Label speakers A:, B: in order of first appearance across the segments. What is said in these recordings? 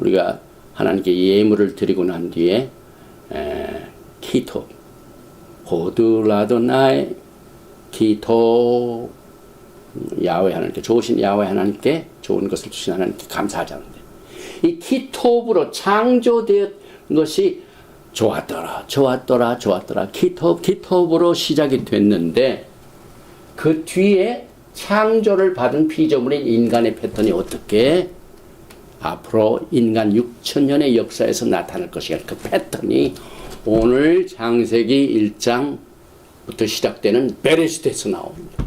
A: 우리가 하나님께 예물을 드리고 난 뒤에 기도 호두라도나의 기도 야훼 하나님께 좋으신 야훼 하나님께 좋은 것을 주신 하나님께 감사하자는데 이 기톱으로 창조되었 것이 좋았더라 기톱으로 시작이 됐는데 그 뒤에 창조를 받은 피조물인 인간의 패턴이 어떻게 앞으로 인간 6천년의 역사에서 나타날 것이냐 그 패턴이 오늘 창세기 1장부터 시작되는 베레시트에서 나옵니다.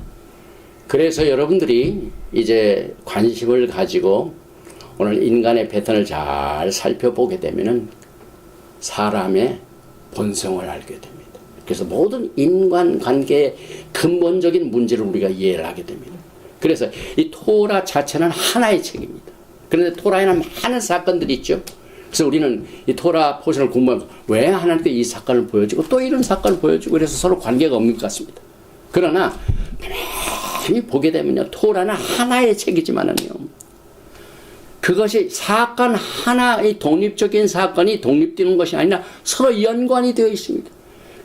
A: 그래서 여러분들이 이제 관심을 가지고 오늘 인간의 패턴을 잘 살펴보게 되면은 사람의 본성을 알게 됩니다. 그래서 모든 인간관계의 근본적인 문제를 우리가 이해를 하게 됩니다. 그래서 이 토라 자체는 하나의 책입니다. 그런데 토라에는 많은 사건들이 있죠. 그래서 우리는 이 토라 포션을 공부하면서 왜 하나님께 이 사건을 보여주고 또 이런 사건을 보여주고 그래서 서로 관계가 없는 것 같습니다. 그러나 가만히 보게 되면요, 토라는 하나의 책이지만은요, 그것이 사건 하나의 독립적인 사건이 독립되는 것이 아니라 서로 연관이 되어 있습니다.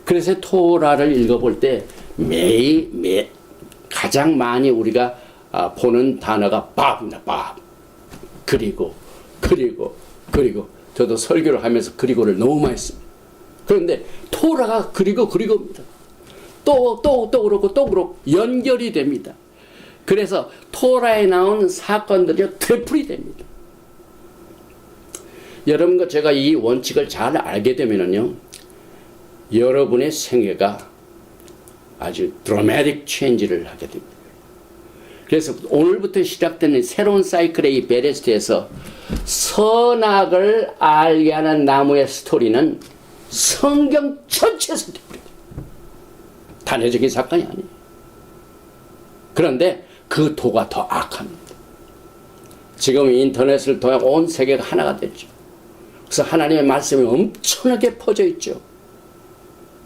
A: 그래서 토라를 읽어볼 때 매일 가장 많이 우리가 보는 단어가 밥입니다. 밥. 그리고 저도 설교를 하면서 그리고를 너무 많이 씁니다. 그런데 토라가 그리고입니다. 또 그렇고 연결이 됩니다. 그래서 토라에 나온 사건들이 되풀이 됩니다. 여러분과 제가 이 원칙을 잘 알게 되면은요, 여러분의 생애가 아주 드라마틱 체인지를 하게 됩니다. 그래서 오늘부터 시작되는 새로운 사이클의 이 베레스트에서 선악을 알게 하는 나무의 스토리는 성경 전체에서 되버려요. 단회적인 사건이 아니에요. 그런데 그 도가 더 악합니다. 지금 인터넷을 통해 온 세계가 하나가 됐죠. 그래서 하나님의 말씀이 엄청나게 퍼져 있죠.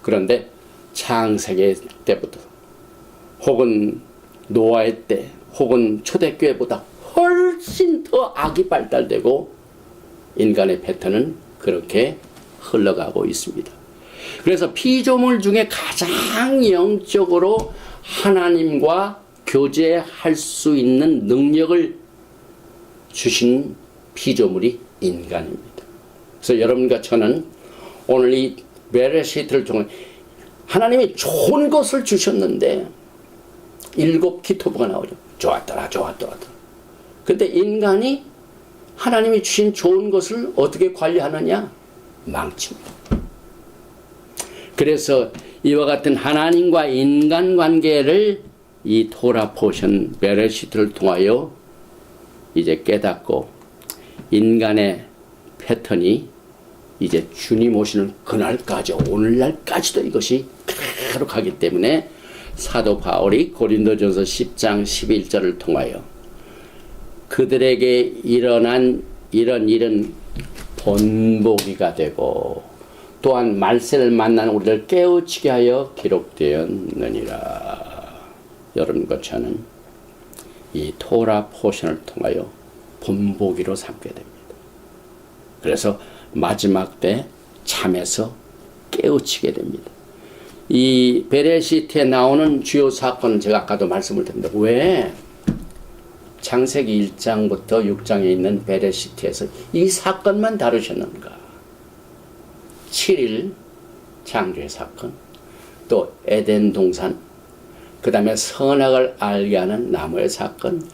A: 그런데 창세기 때부터 혹은 노아의 때 혹은 초대교회보다 훨씬 더 악이 발달되고 인간의 패턴은 그렇게 흘러가고 있습니다. 그래서 피조물 중에 가장 영적으로 하나님과 교제할 수 있는 능력을 주신 피조물이 인간입니다. 그래서 여러분과 저는 오늘 이 베레시트를 통해 하나님이 좋은 것을 주셨는데 7 기토부가 나오죠. 좋았더라. 근데 인간이 하나님이 주신 좋은 것을 어떻게 관리하느냐? 망칩니다. 그래서 이와 같은 하나님과 인간 관계를 이 토라 포션 베레시트를 통하여 이제 깨닫고 인간의 패턴이 이제 주님 오시는 그날까지 오늘날까지도 이것이 그대로 가기 때문에 사도 바울이 고린도전서 10장 11절을 통하여 그들에게 일어난 이런 일은 본보기가 되고 또한 말세를 만난 우리를 깨우치게 하여 기록되었느니라. 여러분과 저는 이 토라 포션을 통하여 본보기로 삼게 됩니다. 그래서 마지막 때 잠에서 깨우치게 됩니다. 이 베레시트에 나오는 주요 사건은 제가 아까도 말씀을 드렸는데 왜 창세기 1장부터 6장에 있는 베레시트에서 이 사건만 다루셨는가? 7일 창조의 사건, 또 에덴 동산, 그 다음에 선악을 알게 하는 나무의 사건,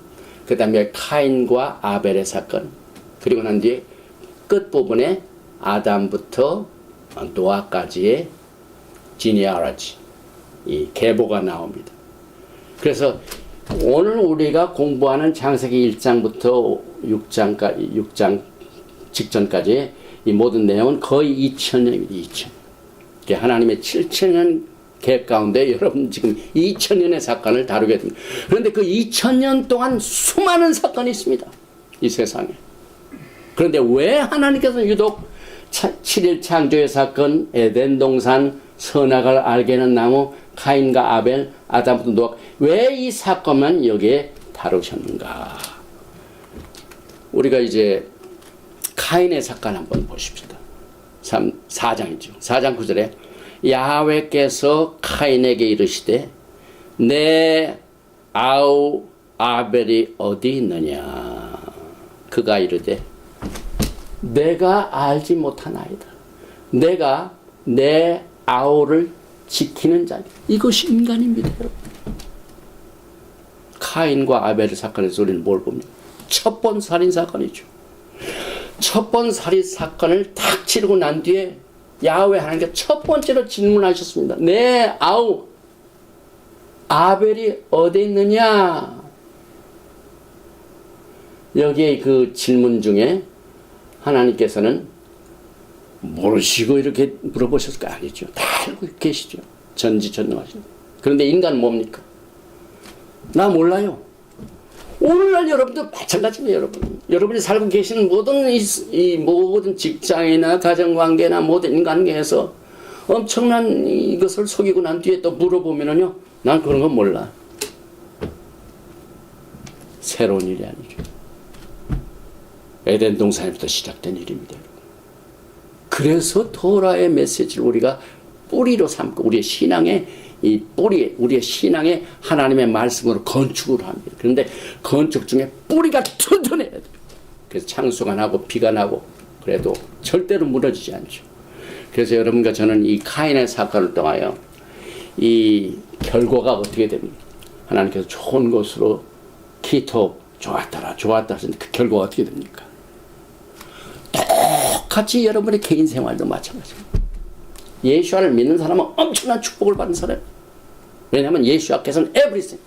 A: 그 다음에 카인과 아벨의 사건, 그리고 난 뒤에 끝부분에 아담부터 노아까지의 지니아라지, 이 계보가 나옵니다. 그래서 오늘 우리가 공부하는 창세기 1장부터 6장 직전까지 이 모든 내용은 거의 2000년입니다. 2000. 하나님의 7000년 계획 가운데 여러분 지금 2000년의 사건을 다루게 됩니다. 그런데 그 2000년 동안 수많은 사건이 있습니다. 이 세상에. 그런데 왜 하나님께서 유독 7일 창조의 사건, 에덴 동산, 선악을 알게 하는 나무, 카인과 아벨, 아담부터 노아, 왜 이 사건만 여기에 다루셨는가? 우리가 이제 카인의 사건 한번 보십시다. 4장이죠. 4장 9절에 야훼께서 카인에게 이르시되 내 아우 아벨이 어디 있느냐. 그가 이르되 내가 알지 못하나이다. 내가 내 아우를 지키는 자니. 이것이 인간입니다, 여러분. 카인과 아벨의 사건에서 우리는 뭘 봅니까? 첫 번 살인 사건이죠. 첫 번 살인 사건을 탁 치르고 난 뒤에 야훼 하나님께 첫 번째로 질문하셨습니다. 내 아우 아벨이 어디 있느냐? 여기에 그 질문 중에 하나님께서는 모르시고 이렇게 물어보셨을 거 아니죠. 다 알고 계시죠. 전지전능하시죠. 그런데 인간은 뭡니까? 나 몰라요. 오늘날 여러분도 마찬가지입니다, 여러분. 여러분이 살고 계시는 모든 모든 직장이나 가정관계나 모든 인간관계에서 엄청난 이것을 속이고 난 뒤에 또 물어보면은요, 난 그런 건 몰라. 새로운 일이 아니죠. 에덴 동산에부터 시작된 일입니다, 여러분. 그래서 토라의 메시지를 우리가 뿌리로 삼고 우리의 신앙의 이 뿌리, 우리의 신앙의 하나님의 말씀으로 건축을 합니다. 그런데 건축 중에 뿌리가 튼튼해야 돼요. 그래서 창수가 나고 비가 나고 그래도 절대로 무너지지 않죠. 그래서 여러분과 저는 이 카인의 사건을 통하여 이 결과가 어떻게 됩니까? 하나님께서 좋은 것으로 기토 좋았다 하시는데 그 결과가 어떻게 됩니까? 똑같이 여러분의 개인 생활도 마찬가지입니다. 예수와를 믿는 사람은 엄청난 축복을 받는 사람이에요. 왜냐하면 예수와께서는 everything.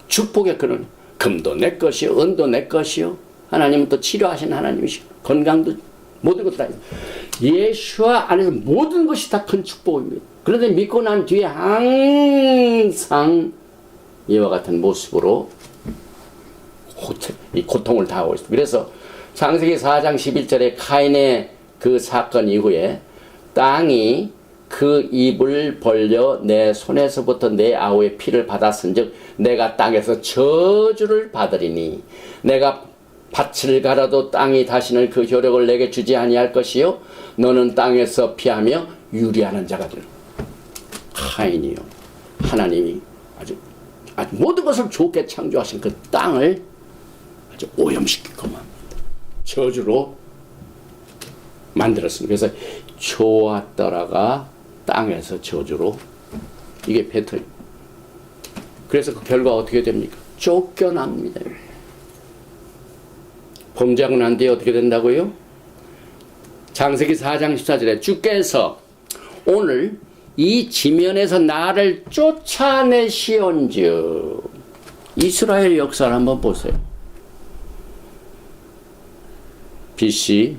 A: 축복의 근원. 금도 내 것이요, 은도 내 것이요. 하나님은 또 치료하시는 하나님이시고 건강도 모든 것도 다 예수와 안에서 모든 것이 다 큰 축복입니다. 그런데 믿고 난 뒤에 항상 이와 같은 모습으로 이 고통을 당하고 있습니다. 그래서 창세기 4장 11절에 카인의 그 사건 이후에 땅이 그 입을 벌려 내 손에서부터 내 아우의 피를 받았은즉 내가 땅에서 저주를 받으리니 내가 밭을 갈아도 땅이 다시는 그 효력을 내게 주지 아니할 것이요 너는 땅에서 피하며 유리하는 자가 되리라. 카인이요, 하나님이 아주 모든 것을 좋게 창조하신 그 땅을 아주 오염시키고만 저주로 만들었습니다. 그래서 좋았더라가 땅에서 저주로 이게 패턴. 그래서 그 결과 어떻게 됩니까? 쫓겨납니다. 범죄하고 난 뒤에 어떻게 된다고요? 창세기 4장 14절에 주께서 오늘 이 지면에서 나를 쫓아내시온즉. 이스라엘 역사를 한번 보세요. BC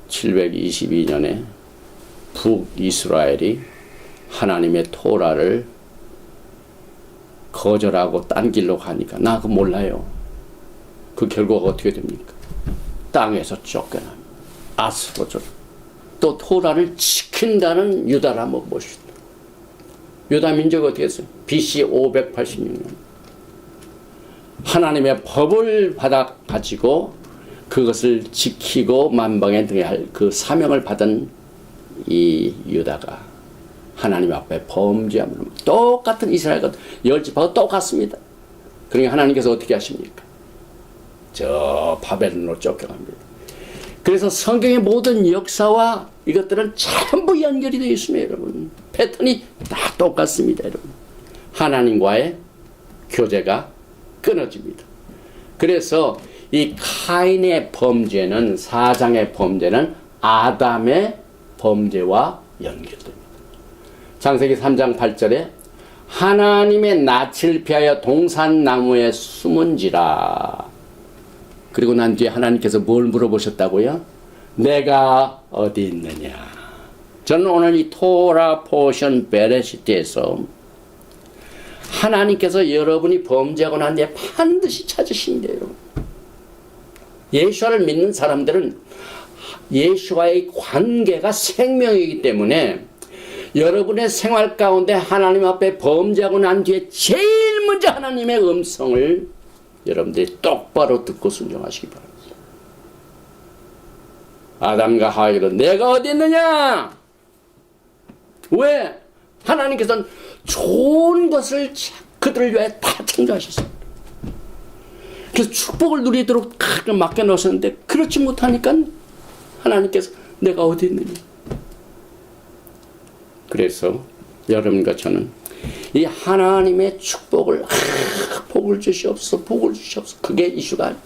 A: 722년에 북이스라엘이 하나님의 토라를 거절하고 딴 길로 가니까 나 그거 몰라요. 그 결과가 어떻게 됩니까? 땅에서 쫓겨납니다. 아스로 쫓겨. 또 토라를 지킨다는 유다를 한번 보십시오. 유다 민족이 어떻게 했어요? BC 586년 하나님의 법을 받아 가지고 그것을 지키고 만방에 등해야 할 그 사명을 받은 이 유다가 하나님 앞에 범죄함으로 똑같은 이스라엘과 열집하고 똑같습니다. 그러니까 하나님께서 어떻게 하십니까? 저 바벨론으로 쫓겨갑니다. 그래서 성경의 모든 역사와 이것들은 전부 연결이 되어 있습니다, 여러분. 패턴이 다 똑같습니다, 여러분. 하나님과의 교제가 끊어집니다. 그래서 이 카인의 범죄는, 사장의 범죄는 아담의 범죄와 연결됩니다. 창세기 3장 8절에 하나님의 낯을 피하여 동산나무에 숨은지라. 그리고 난 뒤에 하나님께서 뭘 물어보셨다고요? 내가 어디 있느냐. 저는 오늘 이 토라 포션 베레시트에서 하나님께서 여러분이 범죄하고 난 뒤에 반드시 찾으신대요. 예수와를 믿는 사람들은 예수와의 관계가 생명이기 때문에 여러분의 생활 가운데 하나님 앞에 범죄하고 난 뒤에 제일 먼저 하나님의 음성을 여러분들이 똑바로 듣고 순종하시기 바랍니다. 아담과 하와에게도 내가 어디 있느냐? 왜? 하나님께서는 좋은 것을 그들을 위해 다 창조하셨습니다. 그래서 축복을 누리도록 맡겨 놓으셨는데 그렇지 못하니까 하나님께서 내가 어디 있느냐? 그래서 여러분과 저는 이 하나님의 축복을 복을 주시옵소서, 복을 주시옵소서. 그게 이슈가 아니에요.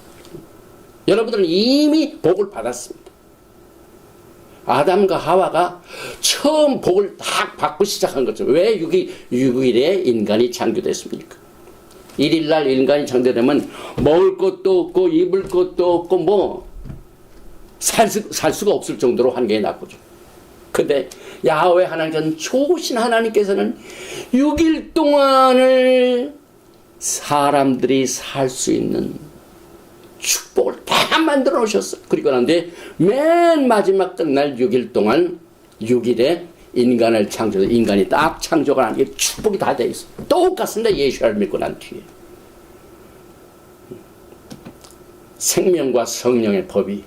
A: 여러분들은 이미 복을 받았습니다. 아담과 하와가 처음 복을 딱 받고 시작한 거죠. 왜 6일에 인간이 창조됐습니까? 1일날 인간이 창조되면 먹을 것도 없고 입을 것도 없고 뭐 살 수가 없을 정도로 환경이 나쁘죠. 근데 야훼 하나님께서는, 좋으신 하나님께서는 6일 동안을 사람들이 살 수 있는 축복을 다 만들어 놓으셨어. 그리고 난데 맨 마지막 날 6일 동안 6일에 인간을 창조해서 인간이 딱 창조가 하는 게 축복이 다 돼 있어. 똑같습니다. 예수를 믿고 난 뒤에. 생명과 성령의 법이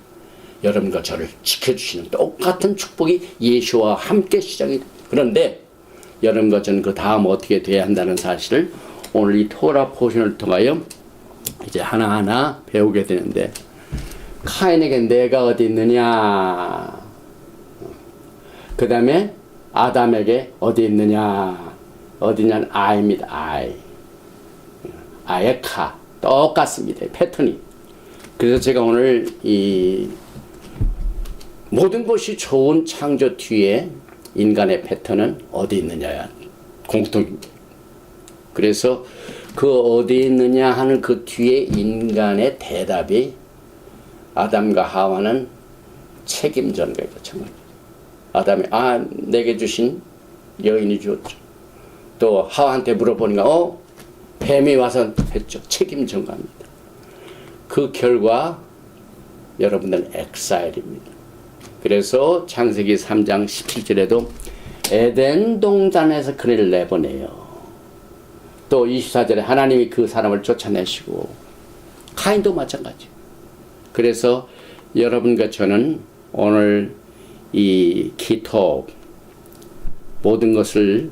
A: 여러분과 저를 지켜주시는 똑같은 축복이 예수와 함께 시작이 됩니다. 그런데 여러분과 저는 그 다음 어떻게 돼야 한다는 사실을 오늘 이 토라 포션을 통하여 이제 하나하나 배우게 되는데, 카인에게 내가 어디 있느냐, 그 다음에 아담에게 어디 있느냐, 어디냐는 아이입니다. 아의 카 똑같습니다. 패턴이. 그래서 제가 오늘 이 모든 것이 좋은 창조 뒤에 인간의 패턴은 어디 있느냐야 공통입니다. 그래서 그 어디 있느냐 하는 그 뒤에 인간의 대답이 아담과 하와는 책임전 거예요. 정말. 아담이 내게 주신 여인이 주었죠. 또 하와한테 물어보니까 뱀이 와서 했죠. 책임전 겁니다. 그 결과 여러분들은 엑사일입니다. 그래서 창세기 3장 17절에도 에덴 동산에서 그를 내보내요. 또 24절에 하나님이 그 사람을 쫓아내시고, 카인도 마찬가지. 그래서 여러분과 저는 오늘 이 기토, 모든 것을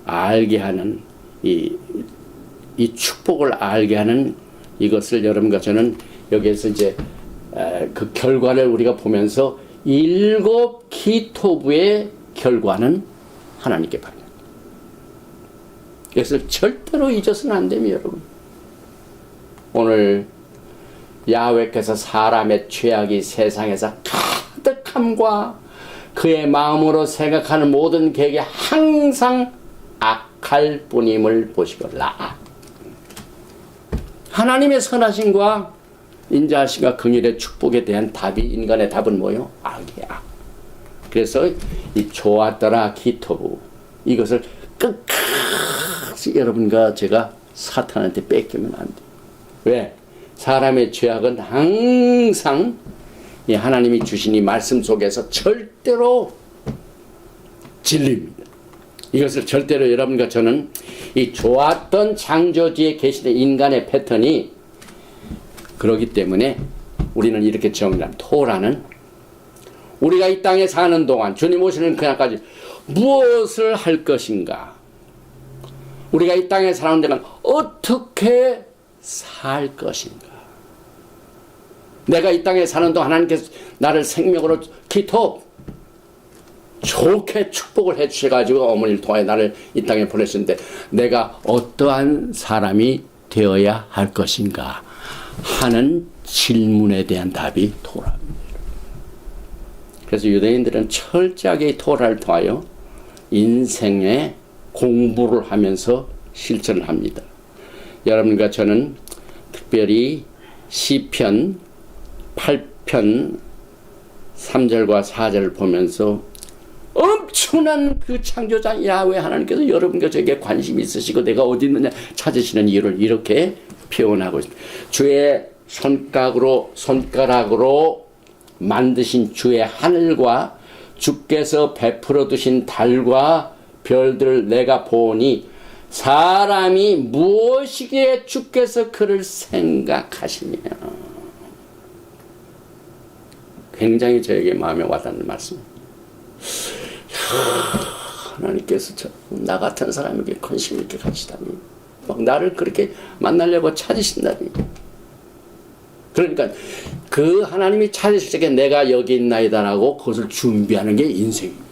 A: 알게 하는 이 축복을 알게 하는 이것을 여러분과 저는 여기에서 이제 그 결과를 우리가 보면서 7 기토부의 결과는 하나님께 받는. 이것을 절대로 잊어서는 안 됩니다, 여러분. 오늘 야훼께서 사람의 죄악이 세상에서 가득함과 그의 마음으로 생각하는 모든 계획이 항상 악할 뿐임을 보시거라. 하나님의 선하심과 인자하심과 긍휼의 축복에 대한 답이, 인간의 답은 뭐예요? 악이야. 그래서 이 좋았더라 기토부, 이것을 끝까지 여러분과 제가 사탄한테 뺏기면 안 돼요. 왜? 사람의 죄악은 항상 이 하나님이 주신 이 말씀 속에서 절대로 진리입니다. 이것을 절대로 여러분과 저는 이 좋았던 창조지에 계시는 인간의 패턴이 그러기 때문에 우리는 이렇게 정리합니다. 토라는 우리가 이 땅에 사는 동안 주님 오시는 그날까지 무엇을 할 것인가, 우리가 이 땅에 사는 동안 어떻게 살 것인가, 내가 이 땅에 사는 동안 하나님께서 나를 생명으로 기토 좋게 축복을 해주셔가지고 어머니를 통하여 나를 이 땅에 보내셨는데 내가 어떠한 사람이 되어야 할 것인가 하는 질문에 대한 답이 토라입니다. 그래서 유대인들은 철저하게 이 토라를 통하여 인생의 공부를 하면서 실천을 합니다. 여러분과 저는 특별히 시편 8편 3절과 4절을 보면서 엄청난 그 창조자 야훼 하나님께서 여러분과 저에게 관심이 있으시고 내가 어디 있느냐 찾으시는 이유를 이렇게 표현하고 있습니다. 주의 손가락으로 만드신 주의 하늘과 주께서 베풀어 두신 달과 별들을 내가 보니 사람이 무엇이기에 주께서 그를 생각하시며. 굉장히 저에게 마음에 와닿는 말씀입니다. 하나님께서 나 같은 사람에게 관심 있게 가시다니, 막 나를 그렇게 만나려고 찾으신다니. 그러니까 그 하나님이 찾으실 때 내가 여기 있나이다라고 그것을 준비하는 게 인생입니다.